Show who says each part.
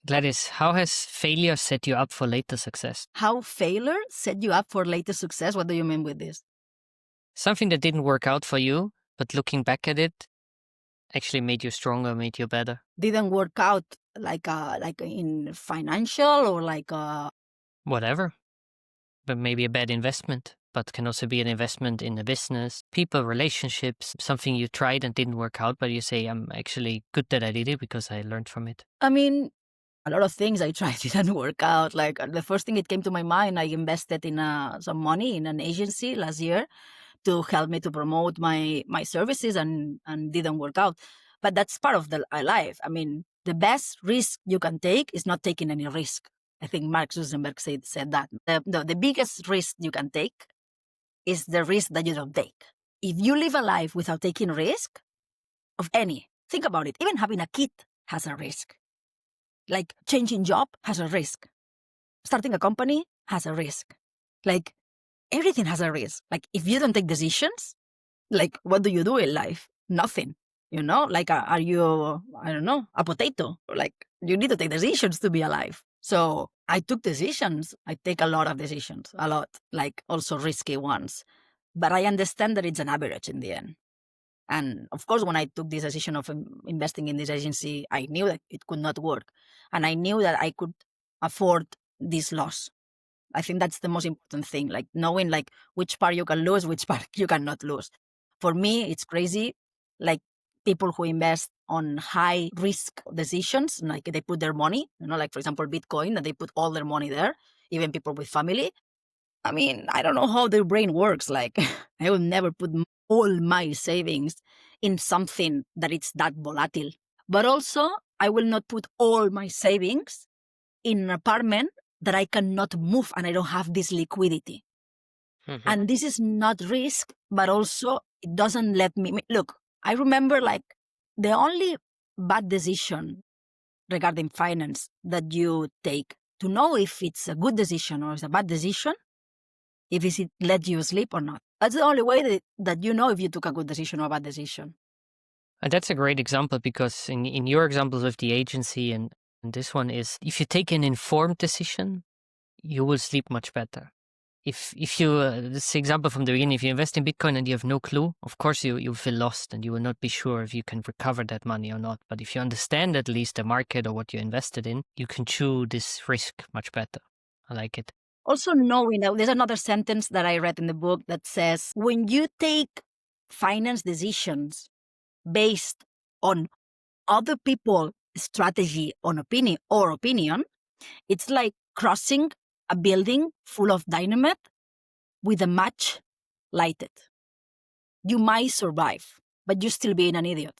Speaker 1: Gladys, how has failure set you up for later success?
Speaker 2: How failure set you up for later success? What do you mean with this?
Speaker 1: Something that didn't work out for you, but looking back at it, actually made you stronger, made you better.
Speaker 2: Didn't work out like in financial or
Speaker 1: Whatever. But maybe a bad investment, but can also be an investment in a business, people, relationships, something you tried and didn't work out, but you say, I'm actually good that I did it because I learned from it.
Speaker 2: I mean, a lot of things I tried didn't work out. Like the first thing it came to my mind, I invested in some money in an agency last year to help me to promote my services and didn't work out. But that's part of the life. I mean, the best risk you can take is not taking any risk. I think Mark Zuckerberg said that. The biggest risk you can take is the risk that you don't take. If you live a life without taking risk of any, think about it. Even having a kid has a risk. Like changing job has a risk. Starting a company has a risk. Like everything has a risk. Like if you don't take decisions, like what do you do in life? Nothing. You know, like are you, I don't know, a potato? Like you need to take decisions to be alive. So I took decisions. I take a lot of decisions, a lot, like also risky ones. But I understand that it's an average in the end. And of course, when I took this decision of investing in this agency, I knew that it could not work. And I knew that I could afford this loss. I think that's the most important thing, like knowing like which part you can lose, which part you cannot lose. For me, it's crazy. Like people who invest on high risk decisions, like they put their money, like for example, Bitcoin, and they put all their money there, even people with family. I mean, I don't know how their brain works. Like I will never put all my savings in something that it's that volatile. But also, I will not put all my savings in an apartment that I cannot move and I don't have this liquidity.
Speaker 1: Mm-hmm.
Speaker 2: And this is not risk, but also it doesn't let me look. I remember like the only bad decision regarding finance that you take to know if it's a good decision or it's a bad decision, if it let you sleep or not. That's the only way that you know if you took a good decision or a bad decision.
Speaker 1: And that's a great example because in your examples of the agency and this one is, if you take an informed decision, you will sleep much better. If you, this example from the beginning, if you invest in Bitcoin and you have no clue, of course you'll feel lost and you will not be sure if you can recover that money or not. But if you understand at least the market or what you invested in, you can chew this risk much better. I like it.
Speaker 2: Also knowing that there's another sentence that I read in the book that says, when you take finance decisions based on other people's strategy on opinion, it's like crossing a building full of dynamite with a match lighted. You might survive, but you still being an idiot.